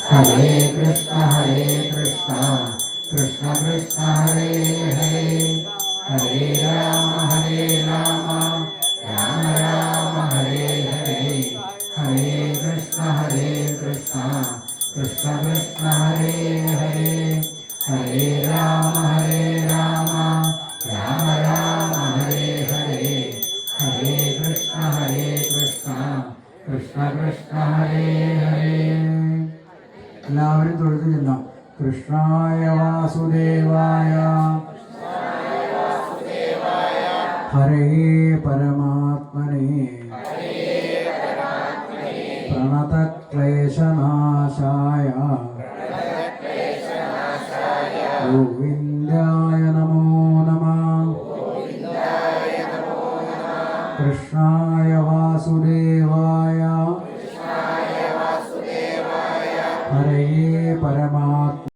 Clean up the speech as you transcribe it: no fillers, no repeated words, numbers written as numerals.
हरे कृष्ण कृष्ण कृष्ण हरे हरे, हरे राम राम राम हरे हरे, हरे कृष्ण कृष्ण कृष्ण हरे हरे, हरे राम राम राम हरे हरे, हरे कृष्ण कृष्ण कृष्ण हरे हरे. എല്ലാവരും തൊഴുതു ചെല്ലാം. കൃഷ്ണായ വാസുദേവായ ഹരേ പരമാത്മനേ പ്രണതക്ലേശനാശായ ഗോവിന്ദായ നമോ നമഃ. കൃഷ്ണായ വാസുദേവായ ഹരേ പരമാത്മ